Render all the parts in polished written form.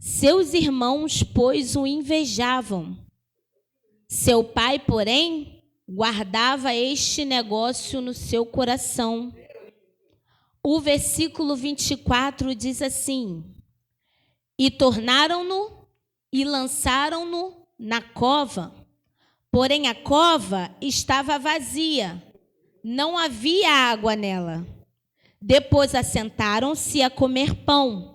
Seus irmãos, pois, o invejavam. Seu pai, porém, guardava este negócio no seu coração. O versículo 24 diz assim: e tornaram-no e lançaram-no na cova. Porém, a cova estava vazia, não havia água nela. Depois assentaram-se a comer pão,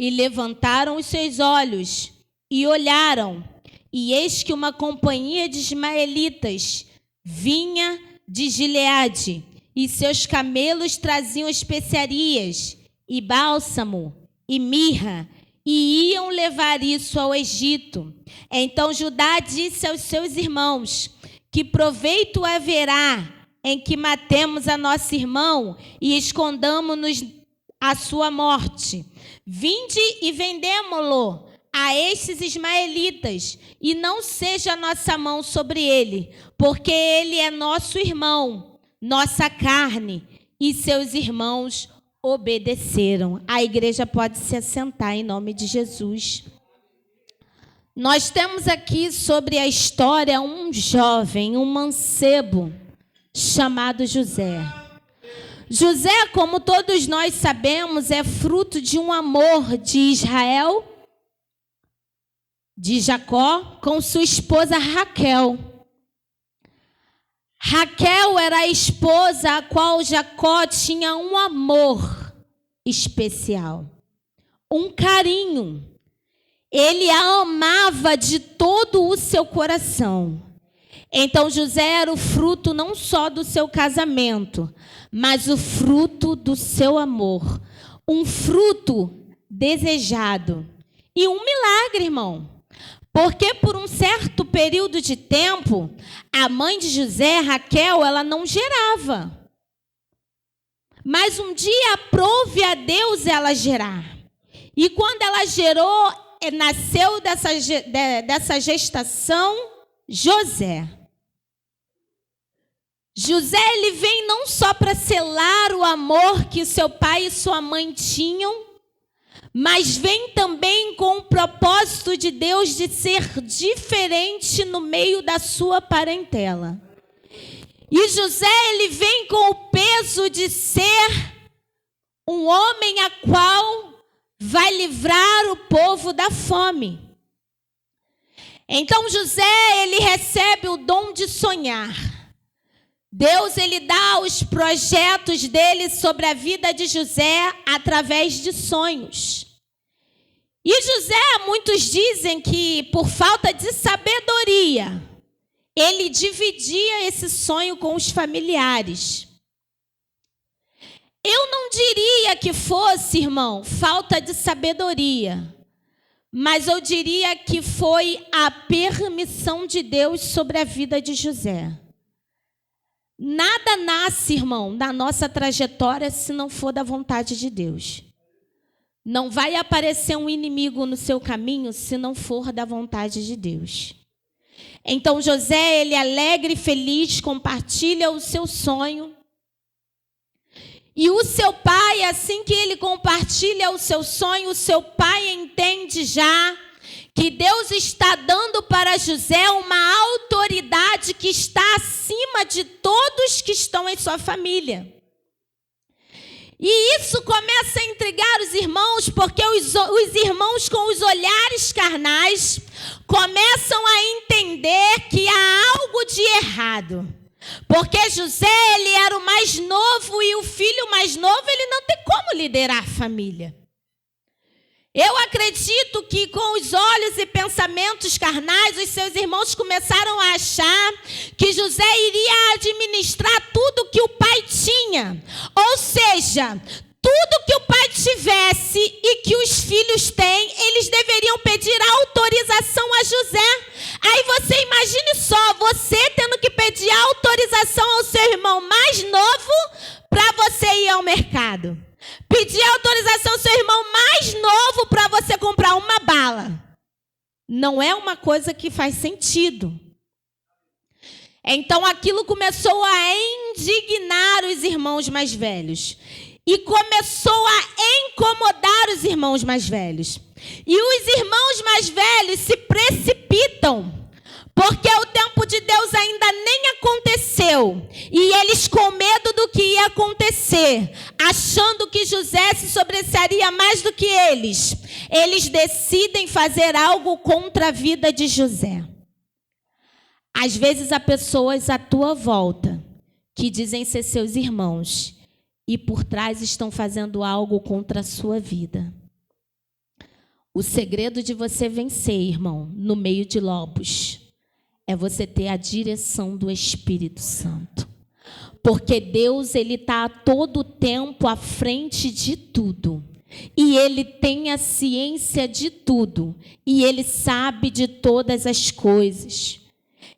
e levantaram os seus olhos, e olharam, e eis que uma companhia de ismaelitas vinha de Gileade, e seus camelos traziam especiarias, e bálsamo, e mirra, e iam levar isso ao Egito. Então Judá disse aos seus irmãos: que proveito haverá em que matemos a nosso irmão e escondamos-nos a sua morte? Vinde e vendemo-lo a estes ismaelitas, e não seja a nossa mão sobre ele, porque ele é nosso irmão, nossa carne. E seus irmãos obedeceram. A igreja pode se assentar em nome de Jesus. Nós temos aqui sobre a história um jovem, um mancebo, chamado José. José, como todos nós sabemos, é fruto de um amor de Israel, de Jacó, com sua esposa Raquel. Raquel era a esposa a qual Jacó tinha um amor especial, um carinho. Ele a amava de todo o seu coração. Então José era o fruto não só do seu casamento, mas o fruto do seu amor. Um fruto desejado. E um milagre, irmão. Porque por um certo período de tempo, a mãe de José, Raquel, ela não gerava. Mas um dia aprove a Deus ela gerar. E quando ela gerou, nasceu dessa gestação José. José, ele vem não só para selar o amor que seu pai e sua mãe tinham, mas vem também com o propósito de Deus de ser diferente no meio da sua parentela. E José, ele vem com o peso de ser um homem a qual vai livrar o povo da fome. Então José, ele recebe o dom de sonhar. Deus, ele dá os projetos dele sobre a vida de José através de sonhos. E José, muitos dizem que por falta de sabedoria, ele dividia esse sonho com os familiares. Eu não diria que fosse, irmão, falta de sabedoria, mas eu diria que foi a permissão de Deus sobre a vida de José. Nada nasce, irmão, na nossa trajetória se não for da vontade de Deus. Não vai aparecer um inimigo no seu caminho se não for da vontade de Deus. Então José, ele alegre e feliz, compartilha o seu sonho. E o seu pai, assim que ele compartilha o seu sonho, o seu pai entende já que Deus está dando para José uma autoridade que está acima de todos que estão em sua família. E isso começa a intrigar os irmãos, porque os irmãos com os olhares carnais começam a entender que há algo de errado. Porque José, ele era o mais novo e o filho mais novo, ele não tem como liderar a família. Eu acredito que com os olhos e pensamentos carnais, os seus irmãos começaram a achar que José iria administrar tudo que o pai tinha. Ou seja, tudo que o pai tivesse e que os filhos têm, eles deveriam pedir autorização a José. Aí você imagine só, você tendo que pedir autorização ao seu irmão mais novo para você ir ao mercado. Pedir autorização ao seu irmão mais novo para você comprar uma bala. Não é uma coisa que faz sentido. Então aquilo começou a indignar os irmãos mais velhos. e começou a incomodar os irmãos mais velhos. E os irmãos mais velhos se precipitam, porque o tempo de Deus ainda nem aconteceu. E eles, com medo do que ia acontecer, achando que José se sobressaria mais do que eles decidem fazer algo contra a vida de José. Às vezes há pessoas à tua volta que dizem ser seus irmãos e por trás estão fazendo algo contra a sua vida. O segredo de você vencer, irmão, no meio de lobos, é você ter a direção do Espírito Santo. Porque Deus, Ele está a todo tempo à frente de tudo. E Ele tem a ciência de tudo. E Ele sabe de todas as coisas.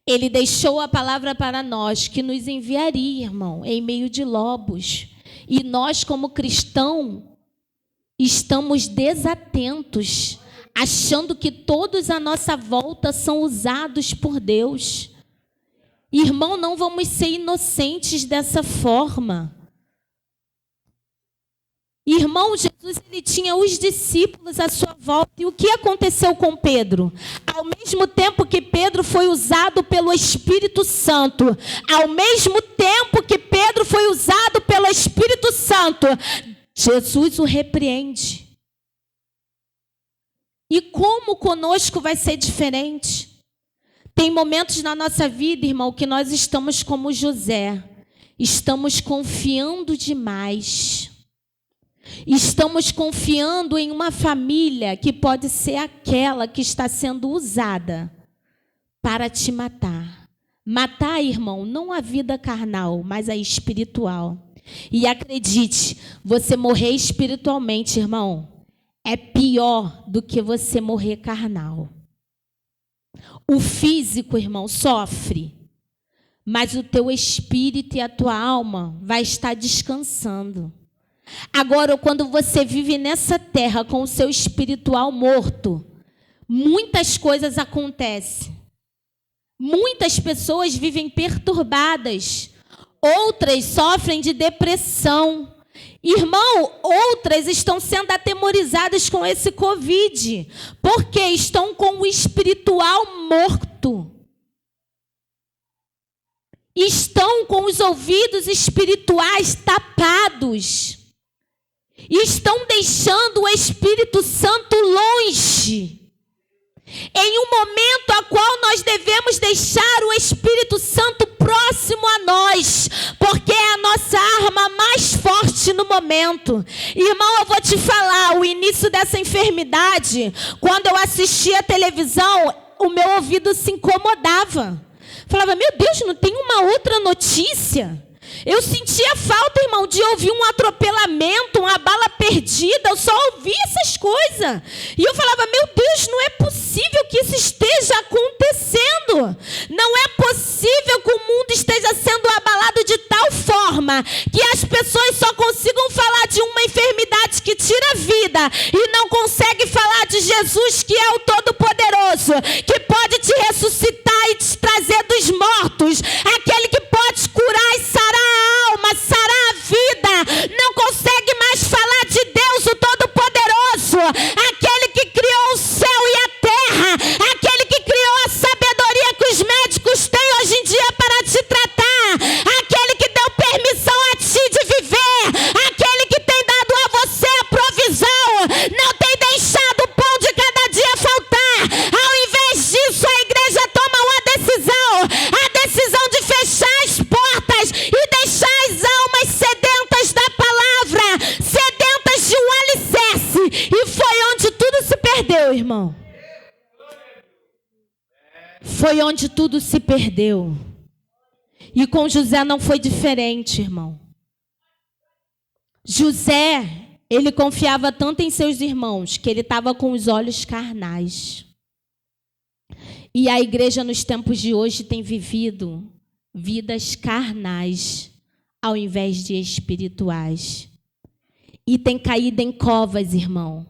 Ele deixou a palavra para nós, que nos enviaria, irmão, em meio de lobos. E nós, como cristãos, estamos desatentos, achando que todos à nossa volta são usados por Deus. Irmão, não vamos ser inocentes dessa forma. Irmão, Jesus, ele tinha os discípulos à sua volta. E o que aconteceu com Pedro? Ao mesmo tempo que Pedro foi usado pelo Espírito Santo, ao mesmo tempo que Pedro foi usado pelo Espírito Santo, Jesus o repreende. E como conosco vai ser diferente? Tem momentos na nossa vida, irmão, que nós estamos como José. Estamos confiando demais. Estamos confiando em uma família que pode ser aquela que está sendo usada para te matar. Matar, irmão, não a vida carnal, mas a espiritual. E acredite, você morrer espiritualmente, irmão, é pior do que você morrer carnal. O físico, irmão, sofre, mas o teu espírito e a tua alma vai estar descansando. Agora, quando você vive nessa terra com o seu espiritual morto, muitas coisas acontecem. Muitas pessoas vivem perturbadas, outras sofrem de depressão. Irmão, outras estão sendo atemorizadas com esse Covid, porque estão com o espiritual morto. Estão com os ouvidos espirituais tapados. Estão deixando o Espírito Santo longe. Em um momento a qual nós devemos deixar o Espírito Santo próximo a nós, porque é a nossa arma mais forte no momento. Irmão, eu vou te falar, o início dessa enfermidade, quando eu assistia a televisão, o meu ouvido se incomodava. Falava, meu Deus, não tem uma outra notícia? Eu sentia falta, irmão, de ouvir um atropelamento, uma bala perdida. Eu só ouvia essas coisas. E eu falava, meu Deus, não é possível que isso esteja acontecendo. Não é possível que o mundo esteja sendo abalado de tal forma que as pessoas só consigam falar de uma enfermidade que tira a vida e não conseguem falar de Jesus, que é o Todo-Poderoso, que pode te ressuscitar e te trazer dos mortos, aquele que pode curar e sarar a alma, sarar a vida. Não consegue mais falar de Deus, o Todo-Poderoso, aquele que criou o céu e a terra, aquele que criou a sabedoria que os médicos têm hoje em dia para te tratar, aquele que deu permissão a ti de viver, aquele que tem dado a você a provisão, não tem deixado o pão de cada dia faltar. Ao invés disso, a igreja toma uma decisão, a decisão de fechar as portas e deixar as almas sedentas da palavra, sedentas de um alicerce. E foi onde tudo se perdeu, irmão. Foi onde tudo se perdeu. E com José não foi diferente, irmão. José, ele confiava tanto em seus irmãos que ele estava com os olhos carnais. E a igreja nos tempos de hoje tem vivido vidas carnais ao invés de espirituais. E tem caído em covas, irmão.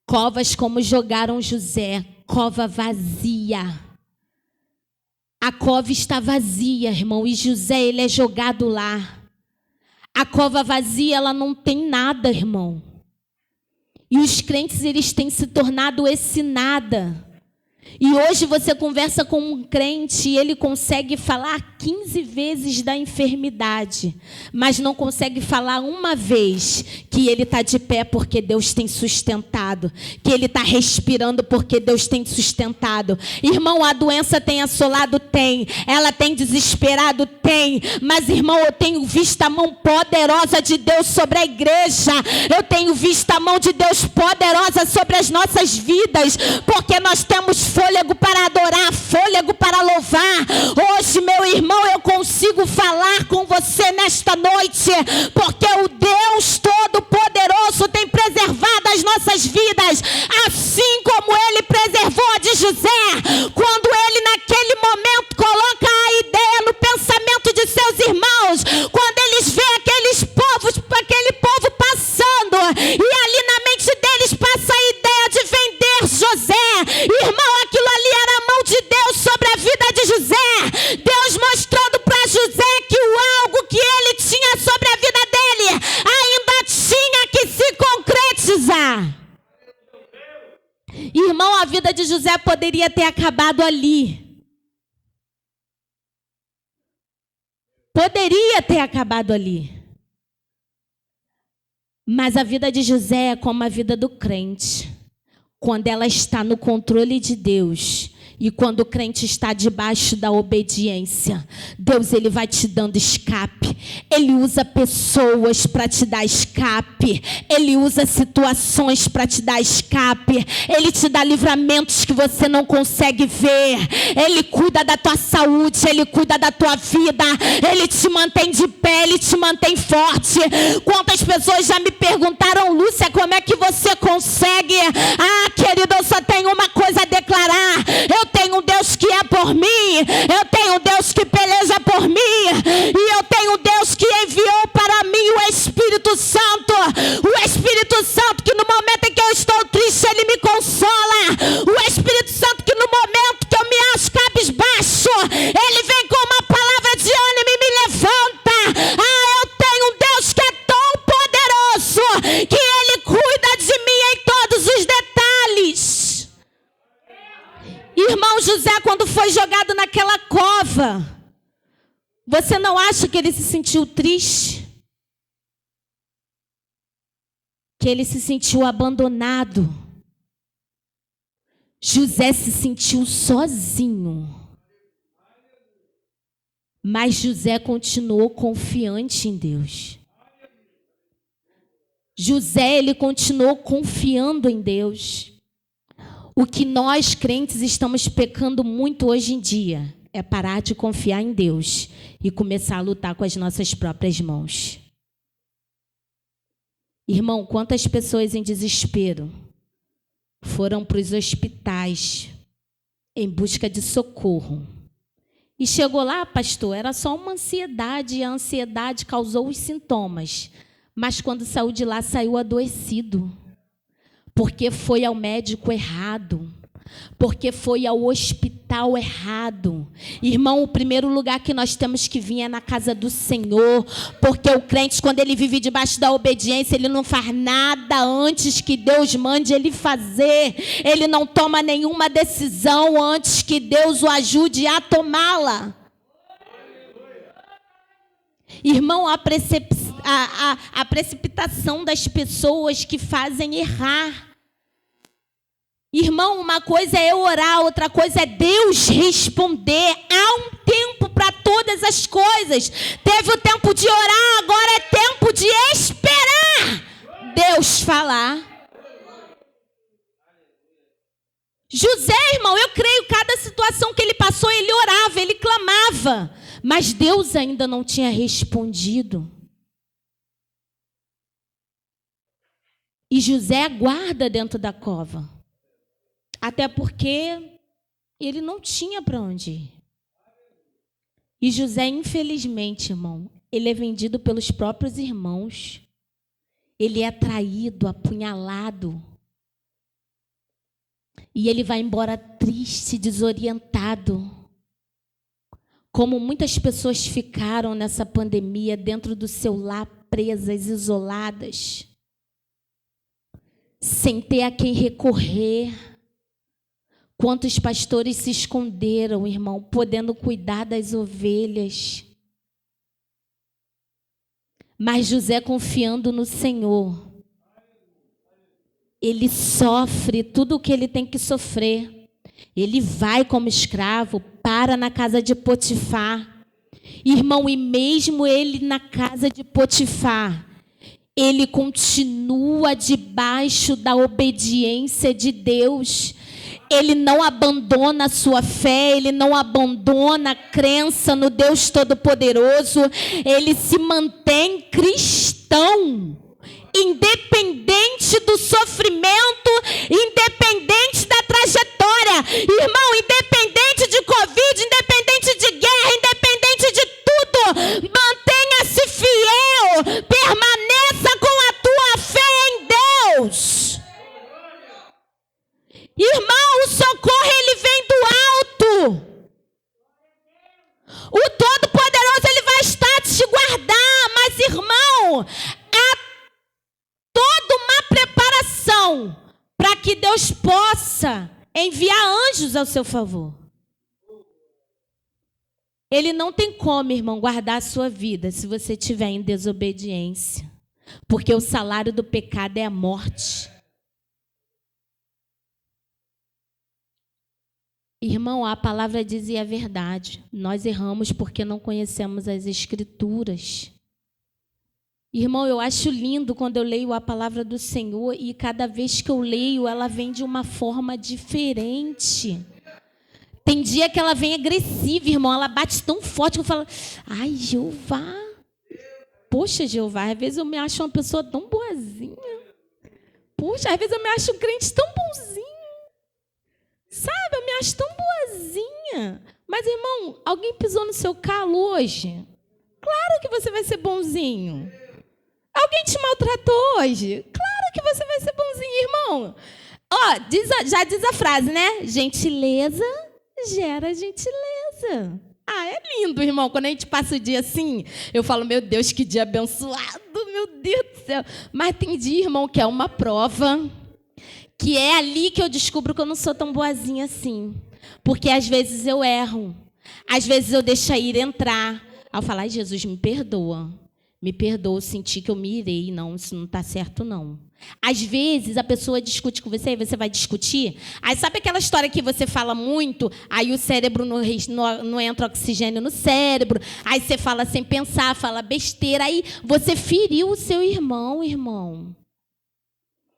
Covas como jogaram José, cova vazia. A cova está vazia, irmão, e José, ele é jogado lá. A cova vazia, ela não tem nada, irmão. E os crentes, eles têm se tornado esse nada. E hoje você conversa com um crente e ele consegue falar 15 vezes da enfermidade, mas não consegue falar uma vez que ele está de pé porque Deus tem sustentado, que ele está respirando porque Deus tem sustentado. Irmão, a doença tem assolado? Tem. Ela tem desesperado? Tem. Mas, irmão, eu tenho visto a mão poderosa de Deus sobre a igreja. Eu tenho visto a mão de Deus poderosa sobre as nossas vidas, porque nós temos fôlego para adorar, fôlego para louvar. Hoje, meu irmão, eu consigo falar com você nesta noite, porque o Deus Todo-Poderoso tem preservado as nossas vidas, assim como Ele preservou a de José. Quando Ele, naquele momento, coloca a ideia no pensamento de seus irmãos, quando eles veem aquele povo passando, e ali na mente deles passa a ideia de vender José. Irmão, aquilo ali era a mão de Deus sobre a vida de José. Deus mostrando para José que o algo que ele tinha sobre a vida dele ainda tinha que se concretizar. Irmão, a vida de José poderia ter acabado ali. Poderia ter acabado ali. Mas a vida de José é como a vida do crente. Quando ela está no controle de Deus e quando o crente está debaixo da obediência, Deus, ele vai te dando escape. Ele usa pessoas para te dar escape. Ele usa situações para te dar escape. Ele te dá livramentos que você não consegue ver. Ele cuida da tua saúde, ele cuida da tua vida. Ele te mantém de pé, ele te mantém forte. Quantas pessoas já me perguntaram: Lúcia, como é que você consegue? Ah, querido, eu só tenho uma coisa a declarar. Eu tenho um Deus que é por mim. Eu tenho um Deus que peleja por mim. E eu tenho um Deus que enviou para mim o Espírito Santo. O Espírito Santo que no momento em que eu estou triste, ele me consola. O Espírito Santo que no momento que eu me acho cabisbaixo, ele vem com uma palavra de ânimo e me levanta. Ah, eu tenho um Deus que é tão poderoso que ele cuida de mim em todos os detalhes. Irmão, José, quando foi jogado naquela cova, você não acha que ele se sentiu triste? Que ele se sentiu abandonado? José se sentiu sozinho. Mas José continuou confiante em Deus. José, ele continuou confiando em Deus. O que nós crentes estamos pecando muito hoje em dia é parar de confiar em Deus e começar a lutar com as nossas próprias mãos. Irmão, quantas pessoas em desespero foram para os hospitais em busca de socorro? E chegou lá, pastor, era só uma ansiedade, e a ansiedade causou os sintomas. Mas quando saiu de lá, saiu adoecido. Porque foi ao médico errado. Porque foi ao hospital errado. Irmão, o primeiro lugar que nós temos que vir é na casa do Senhor. Porque o crente, quando ele vive debaixo da obediência, ele não faz nada antes que Deus mande ele fazer. Ele não toma nenhuma decisão antes que Deus o ajude a tomá-la. Irmão, a precipitação das pessoas que fazem errar. Irmão, uma coisa é eu orar, outra coisa é Deus responder. Há um tempo para todas as coisas. Teve o tempo de orar, agora é tempo de esperar Deus falar. José, irmão, eu creio, cada situação que ele passou, ele orava, ele clamava. Mas Deus ainda não tinha respondido. E José aguarda dentro da cova. Até porque ele não tinha para onde ir. E José, infelizmente, irmão, ele é vendido pelos próprios irmãos. Ele é traído, apunhalado. E ele vai embora triste, desorientado. Como muitas pessoas ficaram nessa pandemia dentro do seu lar presas, isoladas, sem ter a quem recorrer. Quantos pastores se esconderam, irmão, podendo cuidar das ovelhas. Mas José, confiando no Senhor, ele sofre tudo o que ele tem que sofrer. Ele vai como escravo, para na casa de Potifar. Irmão, e mesmo ele na casa de Potifar, ele continua debaixo da obediência de Deus. Ele não abandona a sua fé, ele não abandona a crença no Deus Todo-Poderoso. Ele se mantém cristão, independente do sofrimento, independente da trajetória. Irmão, independente de Covid, independente de guerra, independente de tudo, mantenha-se fiel, permaneça com a tua fé em Deus. Irmão, o socorro ele vem do alto. O Todo-Poderoso ele vai estar te guardar, mas irmão, há toda uma preparação para que Deus possa enviar anjos ao seu favor. Ele não tem como, irmão, guardar a sua vida se você estiver em desobediência, porque o salário do pecado é a morte. Irmão, a palavra diz e é verdade. Nós erramos porque não conhecemos as Escrituras. Irmão, eu acho lindo quando eu leio a palavra do Senhor e cada vez que eu leio, ela vem de uma forma diferente. Tem dia que ela vem agressiva, irmão. Ela bate tão forte que eu falo, ai, Jeová. Poxa, Jeová, às vezes eu me acho uma pessoa tão boazinha. Poxa, às vezes eu me acho um crente tão bonzinho. Sabe, eu me acho tão boazinha. Mas, irmão, alguém pisou no seu calo hoje? Claro que você vai ser bonzinho. Alguém te maltratou hoje? Claro que você vai ser bonzinho, irmão. Ó, já diz a frase, né? Gentileza gera gentileza. Ah, é lindo, irmão. Quando a gente passa o dia assim, eu falo, meu Deus, que dia abençoado, meu Deus do céu. Mas tem dia, irmão, que é uma prova, que é ali que eu descubro que eu não sou tão boazinha assim. Porque às vezes eu erro. Às vezes eu deixo a ira entrar. Aí eu falo, ai, Jesus, me perdoa. Me perdoa, eu senti que eu me irei. Não, isso não está certo, não. Às vezes a pessoa discute com você e você vai discutir. Aí sabe aquela história que você fala muito, aí o cérebro não entra oxigênio no cérebro, aí você fala sem pensar, fala besteira, aí você feriu o seu irmão.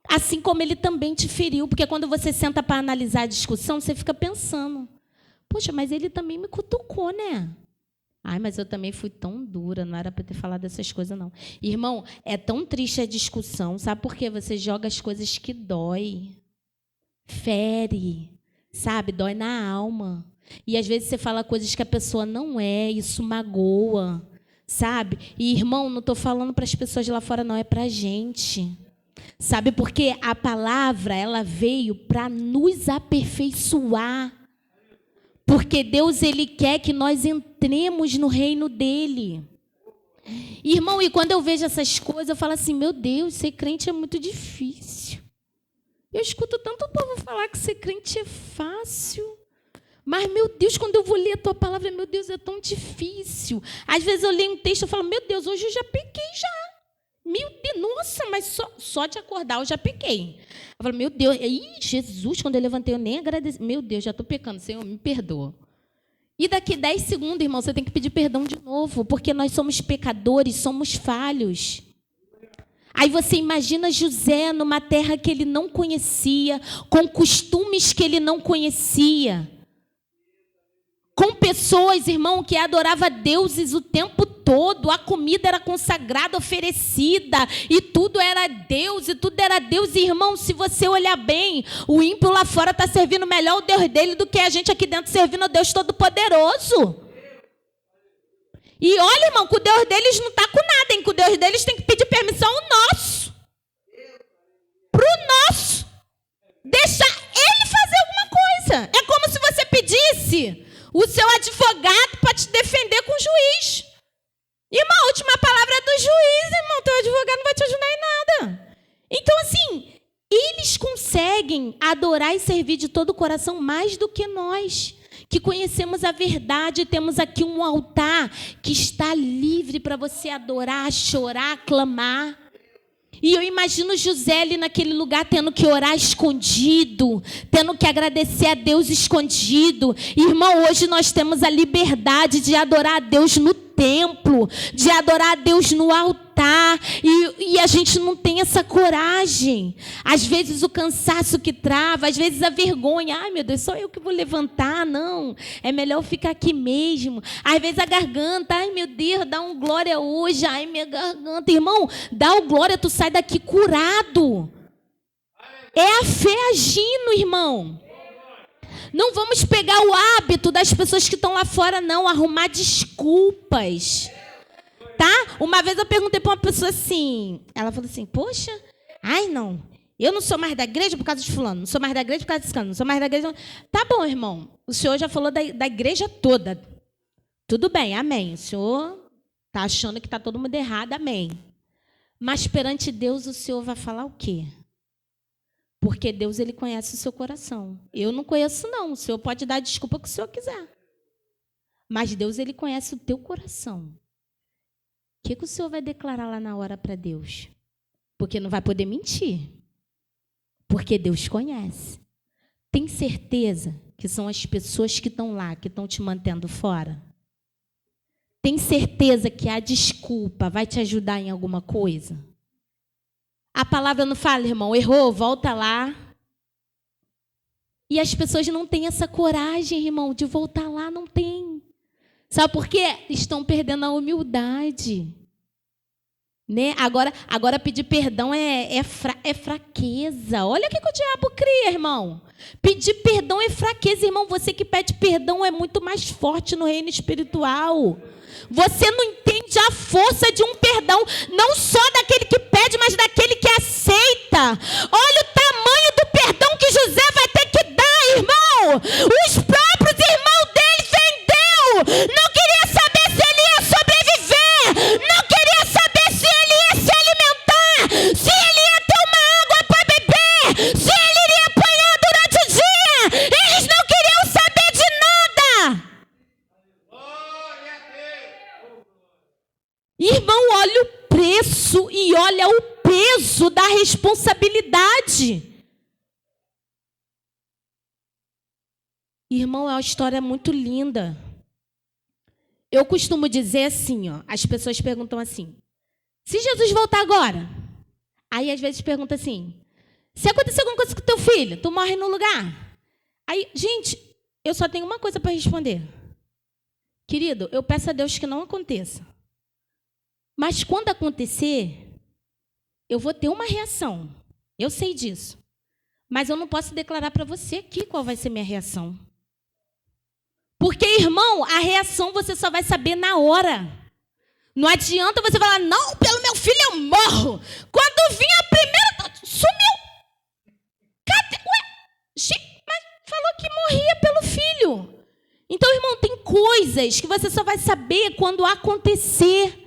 Assim como ele também te feriu, porque quando você senta para analisar a discussão, você fica pensando, poxa, mas ele também me cutucou, né? Ai, mas eu também fui tão dura, não era para ter falado essas coisas, não. Irmão, é tão triste a discussão, sabe por quê? Você joga as coisas que dói, fere, sabe? Dói na alma. E às vezes você fala coisas que a pessoa não é, isso magoa, sabe? E, irmão, não estou falando para as pessoas lá fora, não, é para a gente. Sabe, porque a palavra, ela veio para nos aperfeiçoar. Porque Deus, ele quer que nós entremos no reino dele. Irmão, e quando eu vejo essas coisas, eu falo assim, meu Deus, ser crente é muito difícil. Eu escuto tanto povo falar que ser crente é fácil. Mas, meu Deus, quando eu vou ler a tua palavra, meu Deus, é tão difícil. Às vezes eu leio um texto e falo, meu Deus, hoje eu já pequei já. Meu Deus, nossa, mas só de acordar eu já pequei. Eu falo, meu Deus, Jesus, quando eu levantei eu nem agradeci. Meu Deus, já estou pecando, Senhor, me perdoa. E daqui 10 segundos, irmão, você tem que pedir perdão de novo, porque nós somos pecadores, somos falhos. Aí você imagina José numa terra que ele não conhecia, com costumes que ele não conhecia, com pessoas, irmão, que adoravam deuses o tempo todo, a comida era consagrada, oferecida, e tudo era Deus, e irmão, se você olhar bem, o ímpio lá fora está servindo melhor o Deus dele do que a gente aqui dentro servindo o Deus Todo-Poderoso. E olha, irmão, que o Deus deles não está com nada, hein? Que o Deus deles tem que pedir permissão ao nosso. Pro nosso. Deixa ele fazer alguma coisa. É como se você pedisse o seu advogado para te defender com o juiz. Irmão, a última palavra é do juiz, irmão. teu advogado não vai te ajudar em nada. Então, assim, eles conseguem adorar e servir de todo o coração mais do que nós, que conhecemos a verdade. Temos aqui um altar que está livre para você adorar, chorar, clamar. E eu imagino José ali naquele lugar tendo que orar escondido, tendo que agradecer a Deus escondido. Irmão, hoje nós temos a liberdade de adorar a Deus no templo, de adorar a Deus no altar. E a gente não tem essa coragem. Às vezes o cansaço que trava, às vezes a vergonha. Ai, meu Deus, só eu que vou levantar. Não, é melhor ficar aqui mesmo. Às vezes a garganta. Ai, meu Deus, dá um glória hoje. Ai, minha garganta. Irmão, dá o glória, tu sai daqui curado. É a fé agindo, irmão. Não vamos pegar o hábito das pessoas que estão lá fora, não. Arrumar desculpas. Tá? Uma vez eu perguntei para uma pessoa assim. Ela falou assim, poxa, ai não. Eu não sou mais da igreja por causa de fulano. Não sou mais da igreja por causa desse cano. Não sou mais da igreja. Tá bom, irmão. O senhor já falou da igreja toda. Tudo bem, amém. O senhor está achando que está todo mundo errado, amém. Mas perante Deus o senhor vai falar o quê? Porque Deus, ele conhece o seu coração. Eu não conheço, não. O senhor pode dar a desculpa que o senhor quiser. Mas Deus, ele conhece o teu coração. O que o senhor vai declarar lá na hora para Deus? Porque não vai poder mentir. Porque Deus conhece. Tem certeza que são as pessoas que estão lá, que estão te mantendo fora? Tem certeza que a desculpa vai te ajudar em alguma coisa? A palavra não fala, irmão, errou, volta lá. E as pessoas não têm essa coragem, irmão, de voltar lá, não tem. Sabe por quê? Estão perdendo a humildade. Né? Agora pedir perdão é fraqueza. Olha o que o diabo cria, irmão. Pedir perdão é fraqueza, irmão. Você que pede perdão é muito mais forte no reino espiritual. Você não entende a força de um perdão, não só daquele que pede, mas daquele que aceita. Olha o tamanho do perdão que José vai ter que dar, irmão. Os próprios irmãos dele vendeu. Não queria saber se ele ia sobreviver. Não queria saber se ele ia se alimentar. Se ele ia ter uma água para beber. Se ele iria apanhar durante o dia. Eles não queriam saber de nada. Irmão, olha o preço e olha o peso da responsabilidade. Irmão, é uma história muito linda. Eu costumo dizer assim, ó, as pessoas perguntam assim, se Jesus voltar agora? Aí às vezes pergunta assim, se acontecer alguma coisa com teu filho, tu morre no lugar? Aí, gente, eu só tenho uma coisa para responder. Querido, eu peço a Deus que não aconteça. Mas quando acontecer, eu vou ter uma reação. Eu sei disso. Mas eu não posso declarar para você aqui qual vai ser minha reação. Porque, irmão, a reação você só vai saber na hora. Não adianta você falar, não, pelo meu filho eu morro. Quando vir a primeira, sumiu. Cadê? Ué, mas falou que morria pelo filho. Então, irmão, tem coisas que você só vai saber quando acontecer.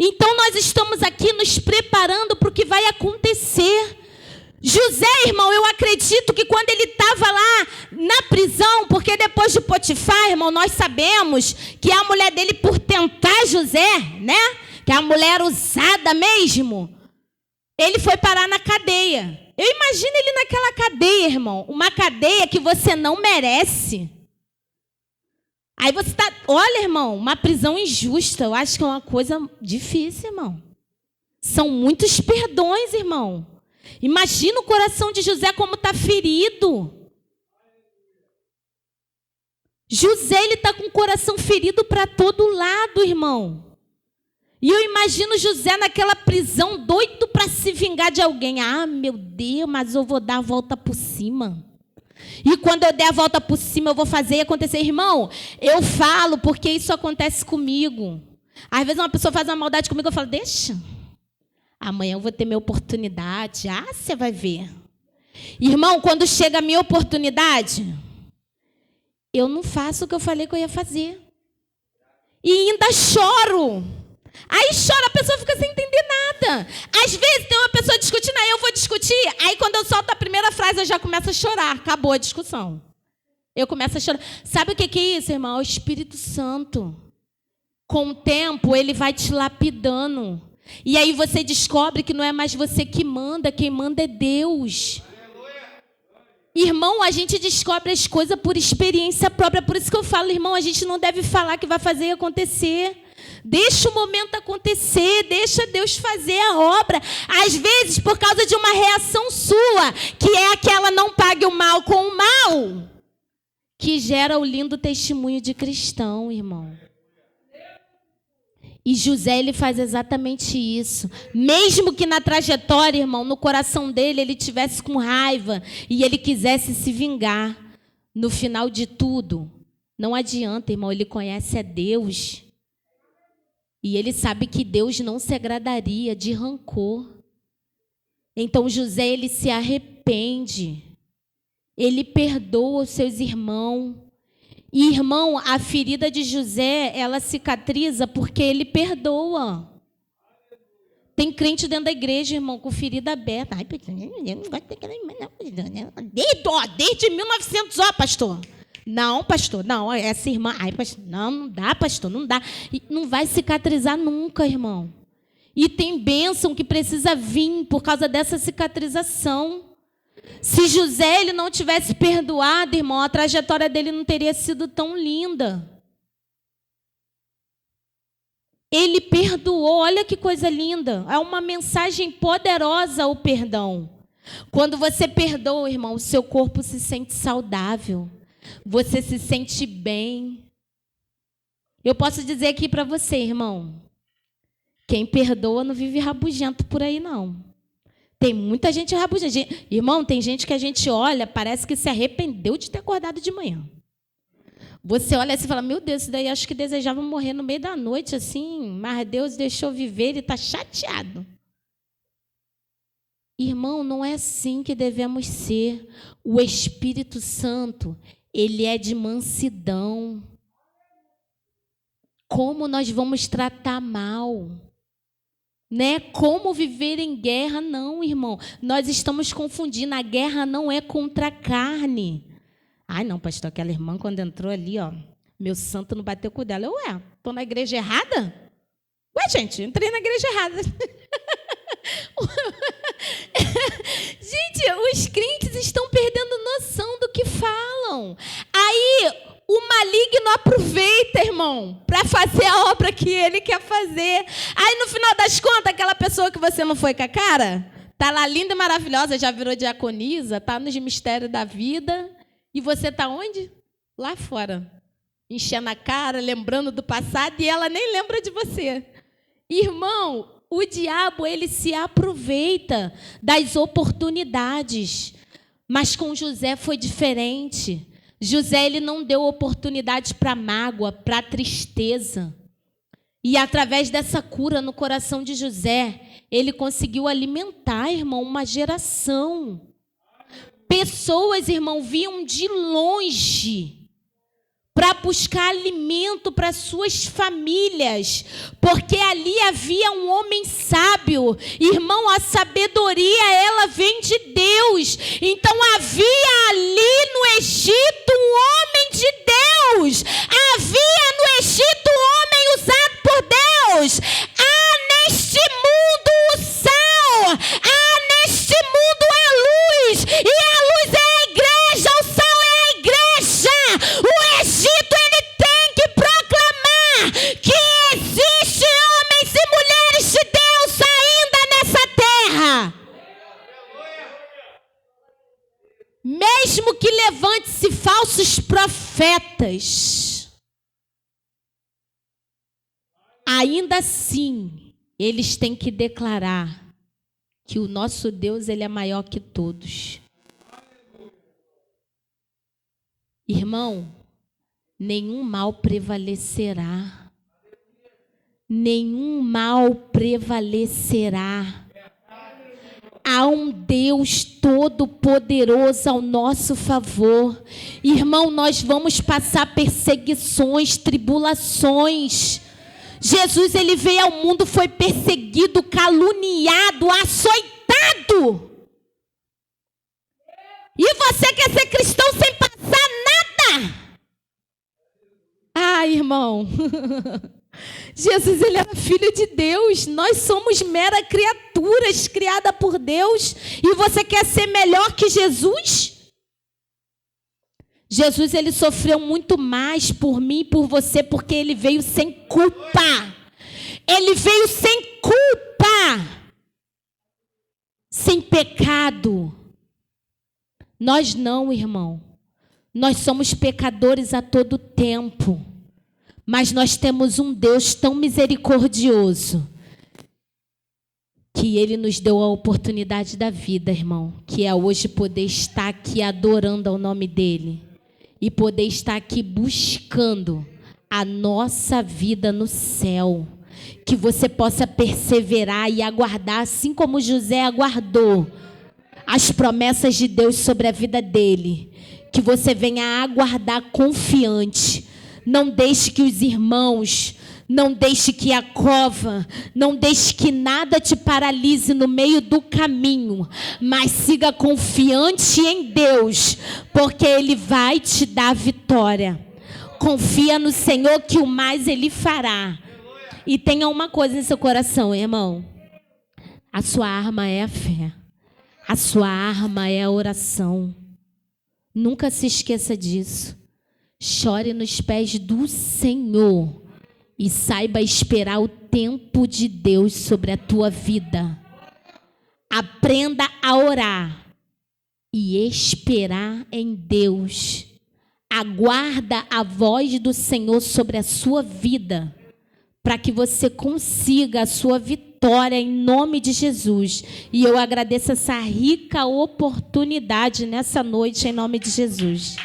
Então, nós estamos aqui nos preparando para o que vai acontecer. José, irmão, eu acredito que quando ele estava lá na prisão, porque depois de Potifar, irmão, nós sabemos que a mulher dele, por tentar José, né? Que é a mulher usada mesmo, ele foi parar na cadeia. Eu imagino ele naquela cadeia, irmão, uma cadeia que você não merece. Aí você está, olha, irmão, uma prisão injusta, eu acho que é uma coisa difícil, irmão. São muitos perdões, irmão. Imagina o coração de José como está ferido. José, ele está com o coração ferido para todo lado, irmão. E eu imagino José naquela prisão, doido para se vingar de alguém. Ah, meu Deus, mas eu vou dar a volta por cima. E quando eu der a volta por cima, eu vou fazer e acontecer. Irmão, eu falo porque isso acontece comigo. Às vezes uma pessoa faz uma maldade comigo, eu falo, deixa. Amanhã eu vou ter minha oportunidade. Ah, você vai ver. Irmão, quando chega a minha oportunidade, eu não faço o que eu falei que eu ia fazer. E ainda choro. Aí chora, a pessoa fica sem entender nada. Às vezes tem uma pessoa discutindo, aí eu vou discutir, aí quando eu solto a primeira frase eu já começo a chorar. Acabou a discussão. Eu começo a chorar. Sabe o que é isso, irmão? É o Espírito Santo. Com o tempo, ele vai te lapidando. E aí você descobre que não é mais você que manda, quem manda é Deus. Irmão, a gente descobre as coisas por experiência própria. Por isso que eu falo, irmão, a gente não deve falar que vai fazer acontecer. Deixa o momento acontecer, deixa Deus fazer a obra. Às vezes, por causa de uma reação sua, que é aquela não pague o mal com o mal, que gera o lindo testemunho de cristão, irmão. E José, ele faz exatamente isso. Mesmo que na trajetória, irmão, no coração dele, ele tivesse com raiva e ele quisesse se vingar. No final de tudo, não adianta, irmão, ele conhece a Deus. E ele sabe que Deus não se agradaria de rancor. Então José, ele se arrepende. Ele perdoa os seus irmãos. E, irmão, a ferida de José, ela cicatriza porque ele perdoa. Tem crente dentro da igreja, irmão, com ferida aberta. Ai, eu não gosto daquela irmã, não. Desde 1900, pastor. Não, pastor, não, essa irmã... Ai, pastor, não dá, pastor, não dá. E não vai cicatrizar nunca, irmão. E tem bênção que precisa vir por causa dessa cicatrização. Se José ele não tivesse perdoado, irmão, a trajetória dele não teria sido tão linda. Ele perdoou, olha que coisa linda. É uma mensagem poderosa o perdão. Quando você perdoa, irmão, o seu corpo se sente saudável. Você se sente bem. Eu posso dizer aqui para você, irmão, quem perdoa não vive rabugento por aí, não. Tem muita gente rabugenta. Irmão, tem gente que a gente olha, parece que se arrependeu de ter acordado de manhã. Você olha assim e fala, meu Deus, isso daí acho que desejava morrer no meio da noite, assim, mas Deus deixou viver, ele está chateado. Irmão, não é assim que devemos ser. O Espírito Santo, ele é de mansidão. Como nós vamos tratar mal? Né? Como viver em guerra? Não, irmão. Nós estamos confundindo. A guerra não é contra a carne. Ai, não, pastor, aquela irmã quando entrou ali, meu santo não bateu com o dela. Ué, estou na igreja errada? Ué, gente, entrei na igreja errada. Gente, os crentes estão perdendo noção do que falam. Aí o maligno aproveita, irmão, para fazer a obra que ele quer fazer. Aí, no final das contas, aquela pessoa que você não foi com a cara, tá lá linda e maravilhosa, já virou diaconisa, tá nos mistérios da vida, e você tá onde? Lá fora. Enchendo a cara, lembrando do passado, e ela nem lembra de você. Irmão, o diabo, ele se aproveita das oportunidades. Mas com José foi diferente. José, ele não deu oportunidade para mágoa, para tristeza. E através dessa cura no coração de José, ele conseguiu alimentar, irmão, uma geração. Pessoas, irmão, vinham de longe para buscar alimento para suas famílias, porque ali havia um homem sábio. Irmão, a sabedoria, ela vem de Deus. Então havia ali no Egito um homem de Deus. Havia no Egito um homem usado por Deus. Há neste mundo o sal, há neste mundo a luz, e a luz é a igreja, o sal é a igreja. O Egito, ele tem que proclamar que existe homens e mulheres de Deus ainda nessa terra. Mesmo que levante-se falsos profetas, ainda assim, eles têm que declarar que o nosso Deus, ele é maior que todos. Irmão, nenhum mal prevalecerá. Nenhum mal prevalecerá. Há um Deus todo-poderoso ao nosso favor. Irmão, nós vamos passar perseguições, tribulações. Jesus, ele veio ao mundo, foi perseguido, caluniado, açoitado. E você quer ser cristão sem passar nada? Ah, irmão. Jesus, ele era filho de Deus. Nós somos meras criaturas criadas por Deus. E você quer ser melhor que Jesus? Jesus, ele sofreu muito mais por mim e por você, porque ele veio sem culpa. Ele veio sem culpa. Sem pecado. Nós não, irmão. Nós somos pecadores a todo tempo. Mas nós temos um Deus tão misericordioso que Ele nos deu a oportunidade da vida, irmão. Que é hoje poder estar aqui adorando ao nome dEle. E poder estar aqui buscando a nossa vida no céu. Que você possa perseverar e aguardar, assim como José aguardou as promessas de Deus sobre a vida dele. Que você venha aguardar confiante. Não deixe que os irmãos, não deixe que a cova, não deixe que nada te paralise no meio do caminho. Mas siga confiante em Deus, porque Ele vai te dar vitória. Confia no Senhor que o mais Ele fará. E tenha uma coisa em seu coração, irmão. A sua arma é a fé. A sua arma é a oração. Nunca se esqueça disso. Chore nos pés do Senhor e saiba esperar o tempo de Deus sobre a tua vida. Aprenda a orar e esperar em Deus. Aguarda a voz do Senhor sobre a sua vida, para que você consiga a sua vitória em nome de Jesus. E eu agradeço essa rica oportunidade nessa noite em nome de Jesus.